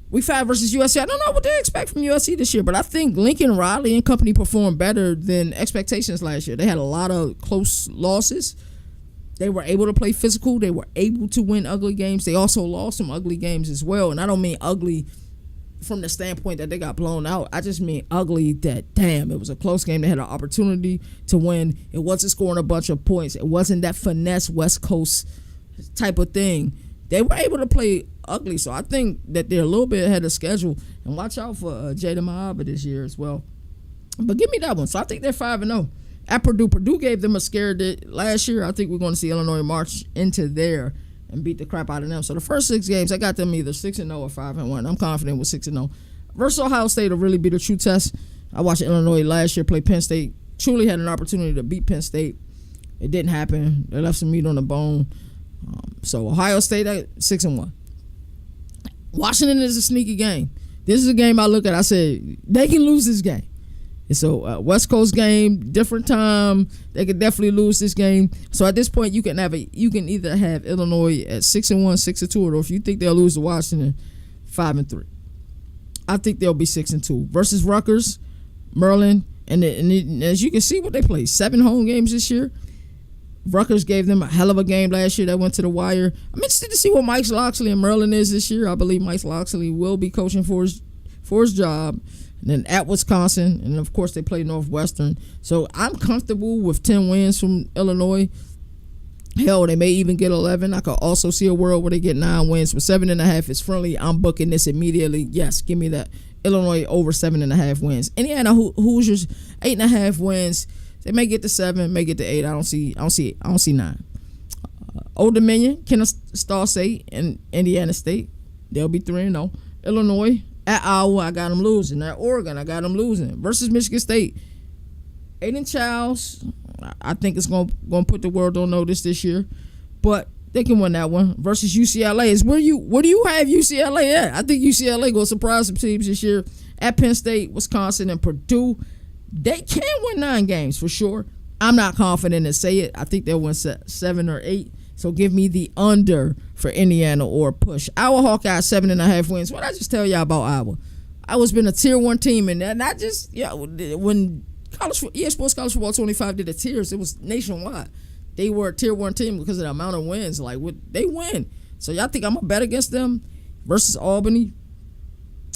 Week 5 versus USC. I don't know what they expect from USC this year, but I think Lincoln Riley and company performed better than expectations last year. They had a lot of close losses. They were able to play physical. They were able to win ugly games. They also lost some ugly games as well, and I don't mean ugly from the standpoint that they got blown out. I just mean ugly that, damn, it was a close game. They had an opportunity to win. It wasn't scoring a bunch of points. It wasn't that finesse West Coast type of thing. They were able to play ugly, so I think that they're a little bit ahead of schedule. And watch out for Jada Maaba this year as well. But give me that one. So I think they're 5-0. At Purdue, Purdue gave them a scare last year. I think we're going to see Illinois march into there and beat the crap out of them. So the first 6 games, I got them either 6-0 or 5-1. I'm confident with 6-0. Versus Ohio State will really be the true test. I watched Illinois last year play Penn State. Truly had an opportunity to beat Penn State. It didn't happen. They left some meat on the bone. So Ohio State at 6-1. Washington is a sneaky game. This is a game I look at. I said they can lose this game. It's a West Coast game, different time. They could definitely lose this game. So at this point, you can either have Illinois at 6-1, 6-2, or if you think they'll lose to Washington, 5-3. I think they'll be 6-2 versus Rutgers, Maryland, and as you can see, what they played 7 home games this year. Rutgers gave them a hell of a game last year that went to the wire. I'm interested to see what Mike Loxley and Maryland is this year. I believe Mike Loxley will be coaching for his job. And then at Wisconsin, and of course they play Northwestern. So I'm comfortable with 10 wins from Illinois. Hell, they may even get 11. I could also see a world where they get 9 wins, but 7.5 is friendly. I'm booking this immediately. Yes, give me that. Illinois over 7.5 wins. Indiana Hoosiers 8.5 wins. They may get to 7, may get to 8. I don't see 9. Old Dominion, Kennesaw State, and Indiana State. They'll be 3-0. Illinois at Iowa, I got them losing. At Oregon, I got them losing. Versus Michigan State, Aiden Childs, I think it's going to put the world on notice this year, but they can win that one. Versus UCLA is where do you have UCLA at? I think UCLA going to surprise some teams this year. At Penn State, Wisconsin, and Purdue, they can win 9 games for sure. I'm not confident to say it. I think they'll win 7 or 8. So give me the under for Indiana or push. Iowa Hawkeyes 7.5 wins. What did I just tell y'all about Iowa? always been a tier 1 team, and not just when Sports College Football 25 did the tiers, it was nationwide. They were a tier 1 team because of the amount of wins. Like they win. So y'all think I'm gonna bet against them versus Albany?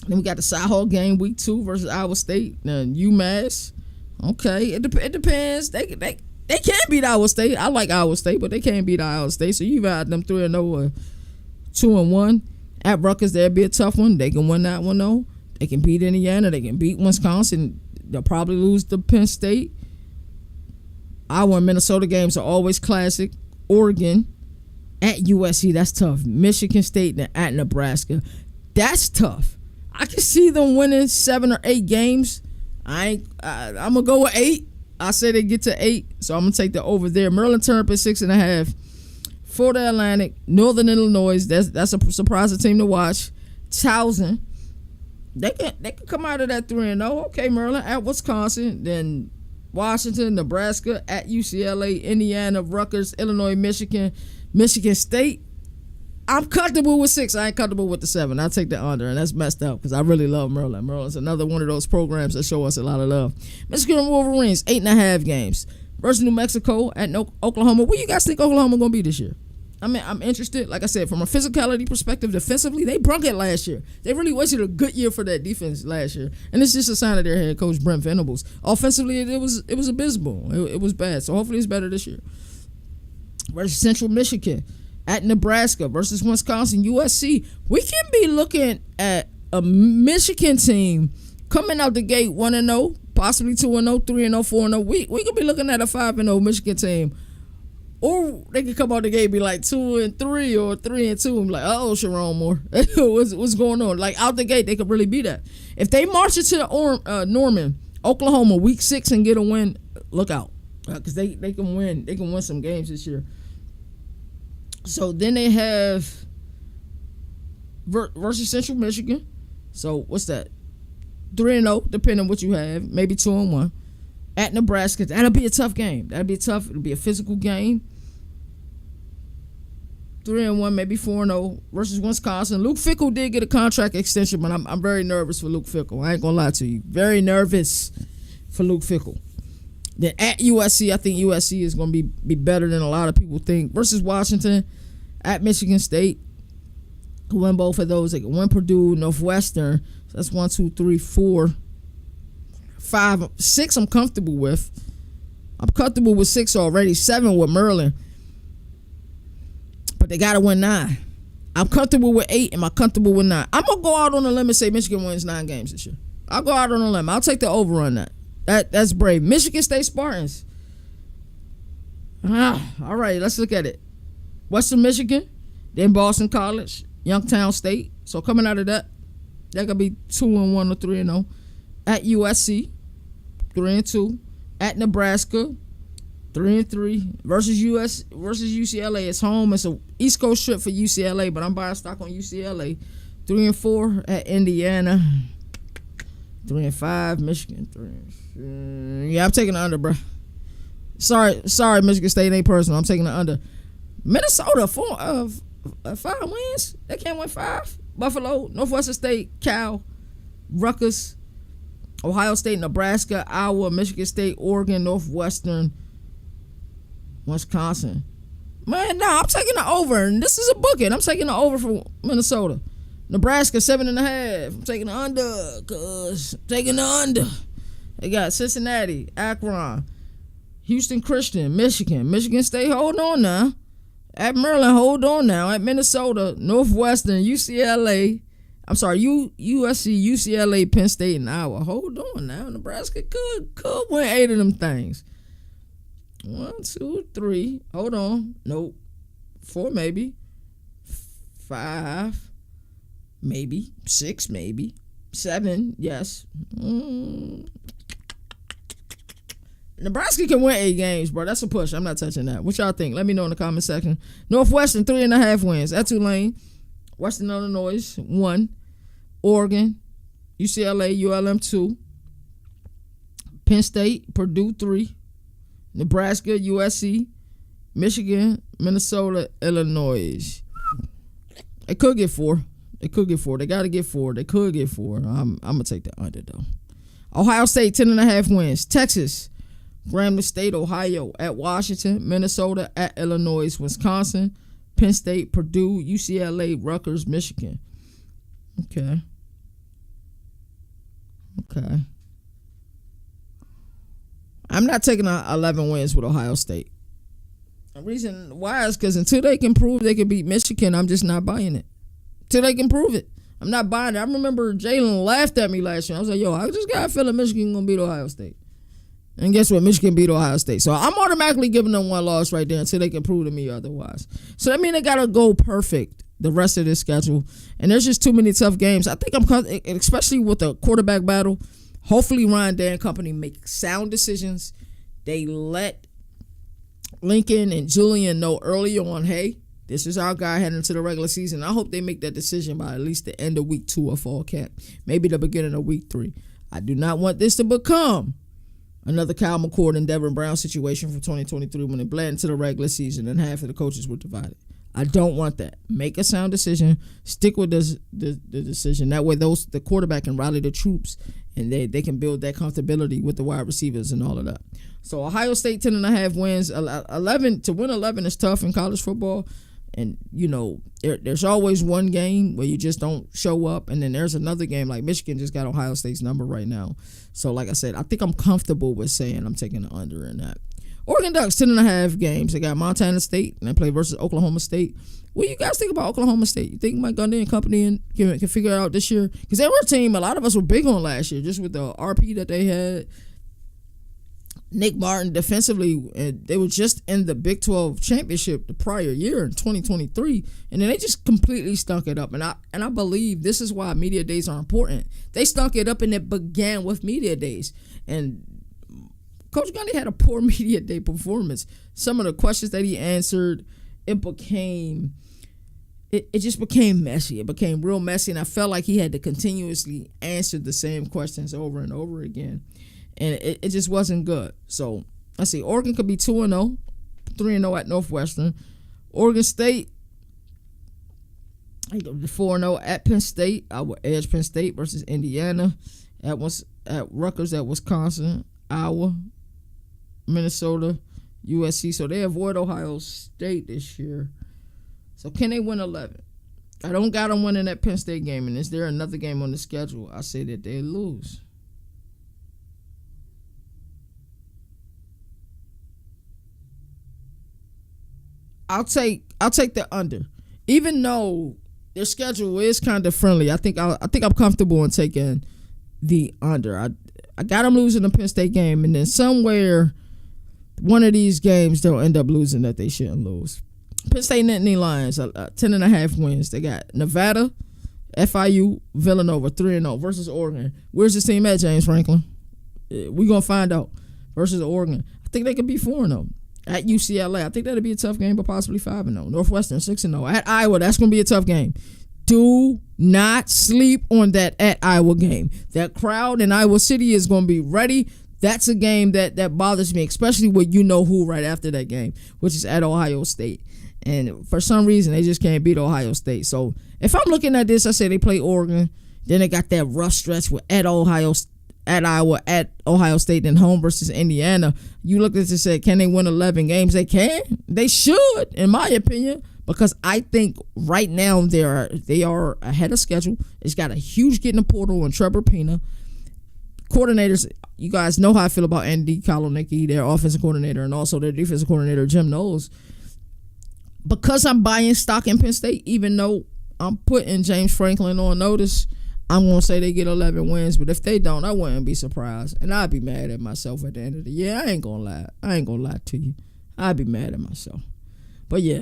Then we got the Cy-Hawk game week 2 versus Iowa State. Then UMass. Okay, it depends. They can't beat Iowa State. I like Iowa State, but they can't beat Iowa State. So you got them 3-0 or 2-1. At Rutgers, that'd be a tough one. They can win that one though. They can beat Indiana. They can beat Wisconsin. They'll probably lose to Penn State. Iowa and Minnesota games are always classic. Oregon at USC, that's tough. Michigan State at Nebraska, that's tough. I can see them winning 7 or 8 games. I'm gonna go with 8. I say they get to 8, so I'm gonna take the over there. Maryland Turnip at 6.5. Florida Atlantic, Northern Illinois, that's a surprising team to watch. Towson, they can come out of that 3-0. Okay, Maryland at Wisconsin, then Washington, Nebraska at UCLA, Indiana, Rutgers, Illinois, Michigan State. I'm comfortable with 6. I ain't comfortable with the 7. I'll take the under, and that's messed up because I really love Maryland. Maryland's another one of those programs that show us a lot of love. Michigan Wolverines, 8.5 games. Versus New Mexico at Oklahoma. What do you guys think Oklahoma going to be this year? I mean, I'm interested. Like I said, from a physicality perspective, defensively, they brunk it last year. They really wasted a good year for that defense last year. And it's just a sign of their head coach, Brent Venables. Offensively, it was abysmal. It was bad. So hopefully it's better this year. Versus Central Michigan at Nebraska versus Wisconsin, USC. We can be looking at a Michigan team coming out the gate 1-0, possibly 2-0, 3-0, 4-0. We could be looking at a 5-0 Michigan team. Or they could come out the gate and be like 2-3 or 3-2. I'm like, Sharon Moore, what's going on? Like out the gate, they could really be that. If they march it to Norman, Oklahoma, week 6 and get a win, look out, because they can win. They can win some games this year. So then they have versus Central Michigan. So what's that? 3-0, depending on what you have. Maybe 2-1. At Nebraska, that'll be a tough game. That'll be tough. It'll be a physical game. 3-1, maybe 4-0 versus Wisconsin. Luke Fickell did get a contract extension, but I'm very nervous for Luke Fickell. I ain't gonna lie to you. Very nervous for Luke Fickell. Then at USC, I think USC is gonna be better than a lot of people think. Versus Washington, at Michigan State, who win both of those. They can win Purdue, Northwestern. So that's 1, 2, 3, 4, 5, 6. I'm comfortable with. I'm comfortable with 6 already. 7 with Maryland. But they got to win 9. I'm comfortable with 8. Am I comfortable with 9? I'm going to go out on a limb and say Michigan wins 9 games this year. I'll go out on a limb. I'll take the over on that. That's brave. Michigan State Spartans. All right, let's look at it. Western Michigan, then Boston College, Youngstown State. So coming out of that could be 2-1 or 3-0. At USC, 3-2. At Nebraska, 3-3. Versus UCLA. It's home. It's a East Coast trip for UCLA, but I'm buying stock on UCLA. 3-4 at Indiana. 3-5. Michigan. 3. Yeah, I'm taking the under, bro. Sorry, Michigan State ain't personal. I'm taking the under. Minnesota, 5 wins. They can't win 5. Buffalo, Northwestern State, Cal, Rutgers, Ohio State, Nebraska, Iowa, Michigan State, Oregon, Northwestern, Wisconsin. Man, I'm taking the over, and this is a booking. I'm taking the over for Minnesota. Nebraska, 7.5. I'm taking the under, They got Cincinnati, Akron, Houston Christian, Michigan State, hold on now. At Maryland, hold on now. At Minnesota, Northwestern, UCLA. I'm sorry, USC, UCLA, Penn State, and Iowa. Hold on now. Nebraska could win 8 of them things. 1, 2, 3. Hold on. Nope. 4 maybe. 5 maybe. 6 maybe. 7, yes. Nebraska can win 8 games, bro. That's a push. I'm not touching that. What y'all think? Let me know in the comment section. Northwestern, 3.5 wins. At Tulane. Western Illinois, 1. Oregon, UCLA, ULM, 2. Penn State, Purdue, 3. Nebraska, USC, Michigan, Minnesota, Illinois. It could get 4. They could get 4. They got to get 4. They could get 4. I'm gonna take the under though. Ohio State 10.5 wins. Texas, Grambling State, Ohio at Washington, Minnesota at Illinois, Wisconsin, Penn State, Purdue, UCLA, Rutgers, Michigan. Okay. I'm not taking 11 wins with Ohio State. The reason why is because until they can prove they can beat Michigan, I'm just not buying it. Till they can prove it, I'm not buying it. I remember Jalen laughed at me last year. I was like, yo, I just got a feeling Michigan going to beat Ohio State. And guess what? Michigan beat Ohio State. So I'm automatically giving them one loss right there until they can prove to me otherwise. So that means they got to go perfect the rest of this schedule. And there's just too many tough games. I think especially with the quarterback battle, hopefully Ryan Day and company make sound decisions. They let Lincoln and Julian know early on, hey, this is our guy heading into the regular season. I hope they make that decision by at least the end of week 2 of fall camp. Maybe the beginning of week 3. I do not want this to become another Kyle McCord and Devin Brown situation from 2023 when they bled into the regular season and half of the coaches were divided. I don't want that. Make a sound decision. Stick with the decision. That way the quarterback can rally the troops and they can build that comfortability with the wide receivers and all of that. So Ohio State 10.5 wins. 11 to win 11 is tough in college football. And, you know, there's always one game where you just don't show up. And then there's another game like Michigan just got Ohio State's number right now. So, like I said, I think I'm comfortable with saying I'm taking the under in that. Oregon Ducks, 10.5 games. They got Montana State, and they play versus Oklahoma State. What do you guys think about Oklahoma State? You think Mike Gundy and company can figure it out this year? Because they were a team a lot of us were big on last year, just with the RP that they had. Nick Martin defensively, and they were just in the Big 12 championship the prior year in 2023, and then they just completely stunk it up. And I believe this is why media days are important. They stunk it up, and it began with media days. And Coach Gundy had a poor media day performance. Some of the questions that he answered, it just became messy. It became real messy, and I felt like he had to continuously answer the same questions over and over again. And it just wasn't good. So, let's see. Oregon could be 2-0, 3-0 at Northwestern. Oregon State, 4-0 at Penn State. I would edge Penn State versus Indiana. At Rutgers at Wisconsin, Iowa, Minnesota, USC. So they avoid Ohio State this year. So can they win 11? I don't got them winning that Penn State game. And is there another game on the schedule? I say that they lose. I'll take the under, even though their schedule is kind of friendly. I think I'm comfortable in taking the under. I got them losing the Penn State game, and then somewhere one of these games they'll end up losing that they shouldn't lose. Penn State Nittany Lions 10.5 wins. They got Nevada, FIU, Villanova 3-0 versus Oregon. Where's this team at, James Franklin? We gonna find out. Versus Oregon, I think they could be 4-0. At UCLA, I think that'd be a tough game, but possibly 5-0. Northwestern 6-0. At Iowa, that's going to be a tough game. Do not sleep on that at Iowa game. That crowd in Iowa City is going to be ready. That's a game that bothers me, especially with you know who right after that game, which is at Ohio State. And for some reason, they just can't beat Ohio State. So if I'm looking at this, I say they play Oregon. Then they got that rough stretch with at Iowa, at Ohio State, then home versus Indiana. You look at this and say, can they win 11 games? They can. They should, in my opinion, because I think right now they are ahead of schedule. It's got a huge get in the portal on Trevor Pena. Coordinators, you guys know how I feel about Andy Kolonicki, their offensive coordinator, and also their defensive coordinator, Jim Knowles. Because I'm buying stock in Penn State, even though I'm putting James Franklin on notice, I'm going to say they get 11 wins, but if they don't, I wouldn't be surprised. And I'd be mad at myself at the end of the year. I ain't going to lie. I ain't going to lie to you. I'd be mad at myself. But yeah,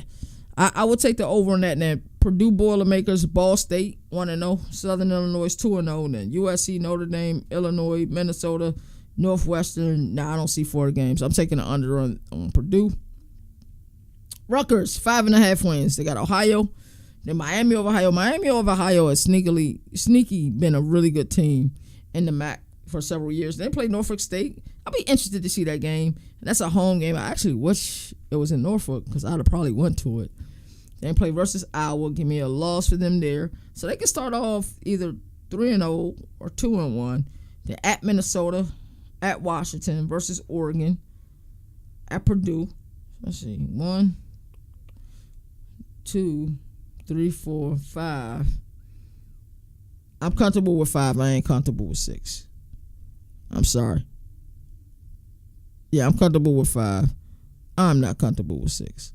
I would take the over on that. And then Purdue Boilermakers, Ball State, 1-0. Southern Illinois, 2-0. Then USC, Notre Dame, Illinois, Minnesota, Northwestern. I don't see 4 games. I'm taking the under on Purdue. Rutgers, 5.5 wins. They got Ohio. Then Miami of Ohio has sneaky been a really good team in the MAC for several years. They played Norfolk State. I'll be interested to see that game. And that's a home game. I actually wish it was in Norfolk because I'd have probably went to it. Then play versus Iowa. Give me a loss for them there. So they can start off either 3-0 or 2-1. Then at Minnesota, at Washington versus Oregon, at Purdue. Let's see. 1, 2, 3, 4, 5. I'm comfortable with 5. I ain't comfortable with 6. I'm sorry. Yeah, I'm comfortable with 5. I'm not comfortable with 6.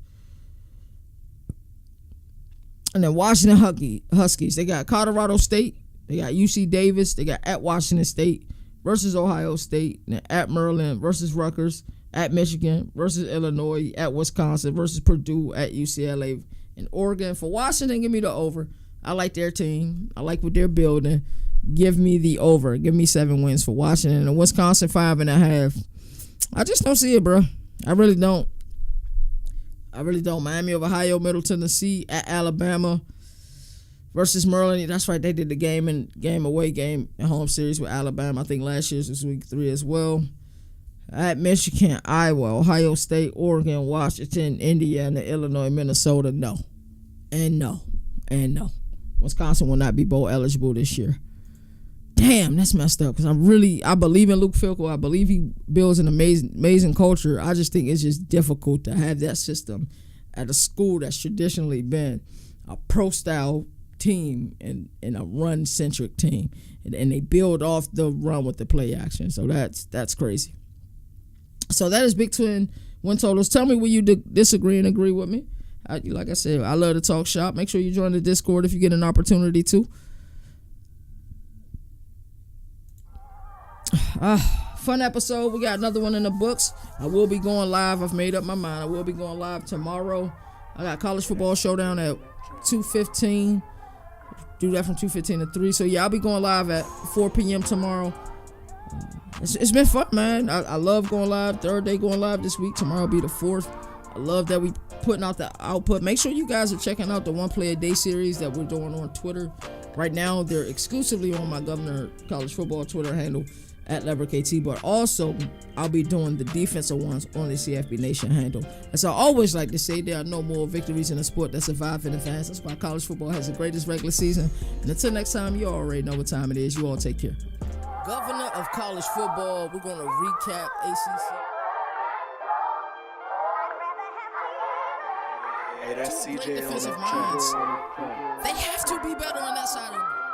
And then Washington Huskies. They got Colorado State. They got UC Davis. They got at Washington State versus Ohio State. And then at Maryland versus Rutgers. At Michigan versus Illinois. At Wisconsin versus Purdue. At UCLA and Oregon. For Washington, give me the over. I like their team. I like what they're building. Give me the over. Give me 7 wins for Washington. And Wisconsin 5.5. I just don't see it, bro. I really don't. Miami of Ohio, Middle Tennessee at Alabama versus Maryland. That's right. They did the game and home series with Alabama. I think last year's was week 3 as well. At Michigan, Iowa, Ohio State, Oregon, Washington, Indiana, Illinois, Minnesota. No. And no. Wisconsin will not be bowl eligible this year. Damn, that's messed up because I believe in Luke Fickell. I believe he builds an amazing culture. I just think it's just difficult to have that system at a school that's traditionally been a pro-style team and a run-centric team. And they build off the run with the play action. So that's crazy. So that is Big Twin win totals. Tell me where you disagree and agree with me. Like I said, I love to talk shop. Make sure you join the Discord if you get an opportunity to. Fun episode. We got another one in the books. I will be going live. I've made up my mind. I will be going live tomorrow. I got college football showdown at 2:15. Do that from 2:15 to 3. So yeah, I'll be going live at 4 p.m. tomorrow. It's been fun, man. I love going live. Third day going live this week. Tomorrow will be the 4th. I love that we putting out the output. Make sure you guys are checking out the One Play a Day series that we're doing on Twitter. Right now, they're exclusively on my Governor College Football Twitter handle at LeverKT, but also I'll be doing the defensive ones on the CFB Nation handle. As I always like to say, there are no more victories in a sport that survive in the fans. That's why college football has the greatest regular season. And until next time, you already know what time it is. You all take care. Governor of college football, we're going to recap ACC. Hey, that's CJ defensive minds. They have to be better on that side of the ball.